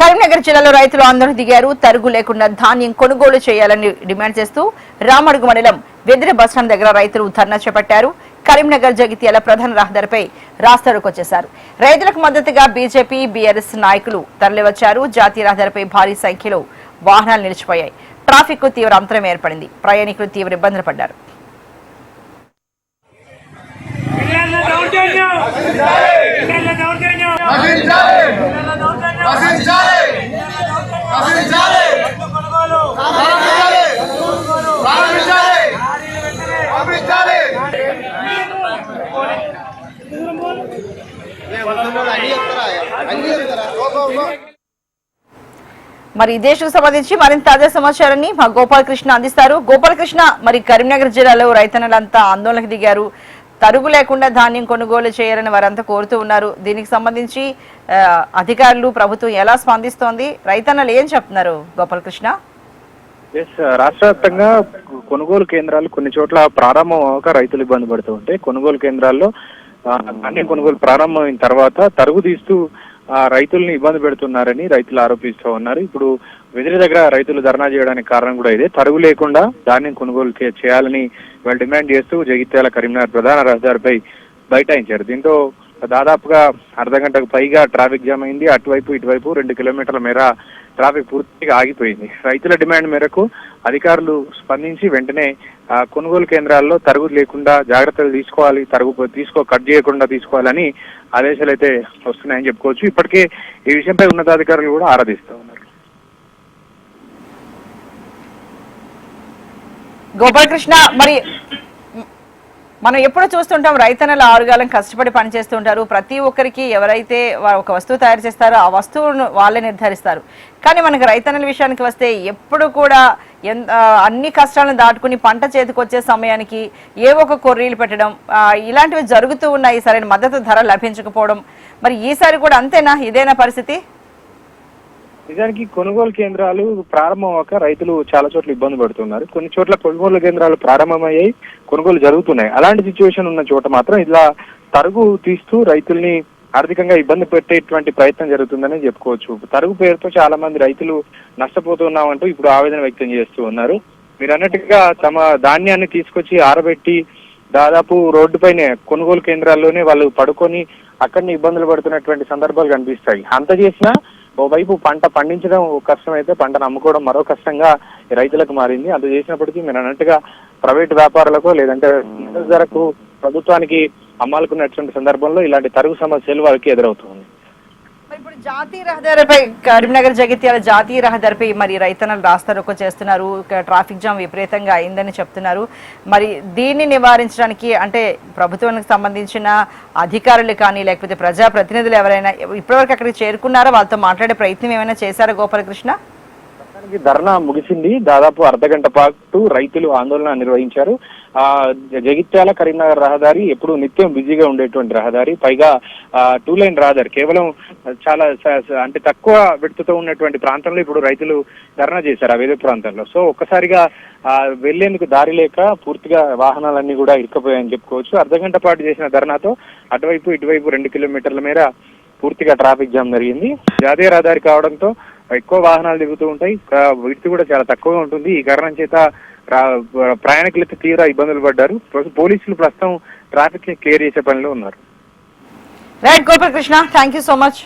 కరీంనగర్ జిల్లాలో రైతులు ఆందోళన దిగారు. తరుగు లేకుండా ధాన్యం కొనుగోలు చేయాలని డిమాండ్ చేస్తూ రామడుగు మండలం వెదిర బస్టాండ్ దగ్గర రైతులు ధర్నా చేపట్టారు. కరీంనగర్ జగిత్యాల ప్రధాన రహదారిపై రాస్తారోకో చేశారు. రైతులకు మద్దతుగా బీజేపీ, బీఆర్ఎస్ నాయకులు తరలివచ్చారు. జాతీయ రహదారిపై భారీ సంఖ్యలో వాహనాలు నిలిచిపోయాయి. ట్రాఫిక్ కు తీవ్ర అంతరం ఏర్పడింది. ప్రయాణికులు తీవ్ర ఇబ్బందులు పడ్డారు. మరి ఇదే ఇష్యూకి సంబంధించి మరింత తాజా సమాచారాన్ని మా గోపాలకృష్ణ అందిస్తారు. గోపాలకృష్ణ, మరి కరీంనగర్ జిల్లాలో రైతన్నలంతా ఆందోళనకు దిగారు. తరుగు లేకుండా ధాన్యం కొనుగోలు చేయాలని వారంతా కోరుతూ ఉన్నారు. దీనికి సంబంధించి అధికారులు, ప్రభుత్వం ఎలా స్పందిస్తోంది? రైతన్నలు ఏం చెప్తున్నారు గోపాలకృష్ణ? రాష్ట్ర వ్యాప్తంగా కొనుగోలు కేంద్రాలు కొన్ని చోట్ల ప్రారంభం అవ్వక రైతులు ఇబ్బంది పడుతూ ఉంటే, కొనుగోలు కేంద్రాల్లో ధాన్యం కొనుగోలు ప్రారంభమైన తర్వాత తరుగు తీస్తూ రైతుల్ని ఇబ్బంది పెడుతున్నారని రైతులు ఆరోపిస్తూ ఉన్నారు. ఇప్పుడు వెదిరి దగ్గర రైతులు ధర్నా చేయడానికి కారణం కూడా ఇదే. తరుగు లేకుండా ధాన్యం కొనుగోలు చేయాలని వాళ్ళు డిమాండ్ చేస్తూ జగిత్యాల కరీంనగర్ ప్రధాన రహదారిపై బైఠాయించారు. దీంతో దాదాపుగా అర్ధ గంటకు పైగా ట్రాఫిక్ జామ్ అయింది. అటువైపు ఇటువైపు 2 కిలోమీటర్ల మేర ట్రాఫిక్ పూర్తిగా ఆగిపోయింది. రైతుల డిమాండ్ మేరకు అధికారులు స్పందించి వెంటనే కొనుగోలు కేంద్రాల్లో తరుగు లేకుండా జాగ్రత్తలు తీసుకోవాలి, కట్ చేయకుండా తీసుకోవాలని ఆదేశాలు అయితే వస్తున్నాయని చెప్పుకోవచ్చు. ఇప్పటికే ఈ విషయంపై ఉన్నతాధికారులు కూడా ఆరాధిస్తూ ఉన్నారు. గోపాలకృష్ణ, మరి మనం ఎప్పుడు చూస్తుంటాం రైతన్నలు ఆరుగాలం కష్టపడి పనిచేస్తుంటారు. ప్రతి ఒక్కరికి ఎవరైతే ఒక వస్తువు తయారు చేస్తారో ఆ వస్తువును వాళ్ళే నిర్ధారిస్తారు. కానీ మనకు రైతన్నల విషయానికి వస్తే ఎప్పుడు కూడా అన్ని కష్టాలను దాటుకుని పంట చేతికి వచ్చే సమయానికి ఒక కొర్రీలు పెట్టడం ఇలాంటివి జరుగుతూ ఉన్నాయి. సరైన మద్దతు ధర లభించకపోవడం. మరి ఈసారి కూడా అంతేనా? ఇదేనా పరిస్థితి? నిజానికి కొనుగోలు కేంద్రాలు ప్రారంభం అవ్వక రైతులు చాలా చోట్ల ఇబ్బంది పడుతున్నారు. కొన్ని చోట్ల కొనుగోలు కేంద్రాలు ప్రారంభమయ్యాయి, కొనుగోలు జరుగుతున్నాయి. అలాంటి సిచ్యువేషన్ ఉన్న చోట మాత్రం ఇలా తరుగు తీస్తూ రైతుల్ని ఆర్థికంగా ఇబ్బంది పెట్టేటువంటి ప్రయత్నం జరుగుతుందని చెప్పుకోవచ్చు. తరుగు పేరుతో చాలా మంది రైతులు నష్టపోతున్నామంటూ ఇప్పుడు ఆవేదన వ్యక్తం చేస్తూ ఉన్నారు. మీరు అన్నట్టుగా తమ ధాన్యాన్ని తీసుకొచ్చి ఆరబెట్టి దాదాపు రోడ్డుపైనే కొనుగోలు కేంద్రాల్లోనే వాళ్ళు పడుకొని అక్కడిని ఇబ్బందులు పడుతున్నటువంటి సందర్భాలు కనిపిస్తాయి. అంత చేసినా ఓవైపు పంట పండించడం కష్టమైతే పంటను అమ్ముకోవడం మరో కష్టంగా రైతులకు మారింది. అంత చేసినప్పటికీ మీరు అన్నట్టుగా ప్రైవేట్ వ్యాపారులకు లేదంటే ధరకు ప్రభుత్వానికి అమ్మాలకున్నటువంటి సందర్భంలో ఇలాంటి తరుగు సమస్యలు వారికి ఎదురవుతుంది. ఇప్పుడు జాతీయ రహదారిపై కరీంనగర్ జగిత్యాల జాతీయ రహదారిపై మరి రైతన్నలు రాస్తారోకో చేస్తున్నారు. ట్రాఫిక్ జామ్ విపరీతంగా అయిందని చెప్తున్నారు. మరి దీన్ని నివారించడానికి అంటే ప్రభుత్వానికి సంబంధించిన అధికారులు కానీ లేకపోతే ప్రజాప్రతినిధులు ఎవరైనా ఇప్పటివరకు అక్కడికి చేరుకున్నారా? వాళ్ళతో మాట్లాడే ప్రయత్నం ఏమైనా చేశారా గోపాలకృష్ణ? ధర్నా ముగిసింది. దాదాపు అర్ధ గంట పాటు రైతులు ఆందోళన నిర్వహించారు. జగిత్యాల కరీంనగర్ రహదారి ఎప్పుడు నిత్యం బిజీగా ఉండేటువంటి రహదారి, పైగా 2 లైన్ రహదారి. కేవలం చాలా అంటే తక్కువ విడతతో ఉన్నటువంటి ప్రాంతంలో ఇప్పుడు రైతులు ధర్నా చేశారు ఆ వేద ప్రాంతంలో. సో ఒక్కసారిగా వెళ్లేందుకు దారి లేక పూర్తిగా వాహనాలన్నీ కూడా ఇరుక్కుపోయాయని చెప్పుకోవచ్చు. అర్ధ గంట పాటు చేసిన ధర్నాతో అటువైపు ఇటువైపు 2 కిలోమీటర్ల మేర పూర్తిగా ట్రాఫిక్ జామ్ జరిగింది. జాతీయ రహదారి కావడంతో ఎక్కువ వాహనాలు దిగుతూ ఉంటాయి, విడత కూడా చాలా తక్కువగా ఉంటుంది. ఈ కారణం చేత ప్రయాణికులతో తీవ్ర ఇబ్బందులు పడ్డారు. పోలీసులు ప్రస్తుతం ట్రాఫిక్ ని క్లియర్ చేసే పనిలో ఉన్నారు. Right Gopalakrishna, thank you so much.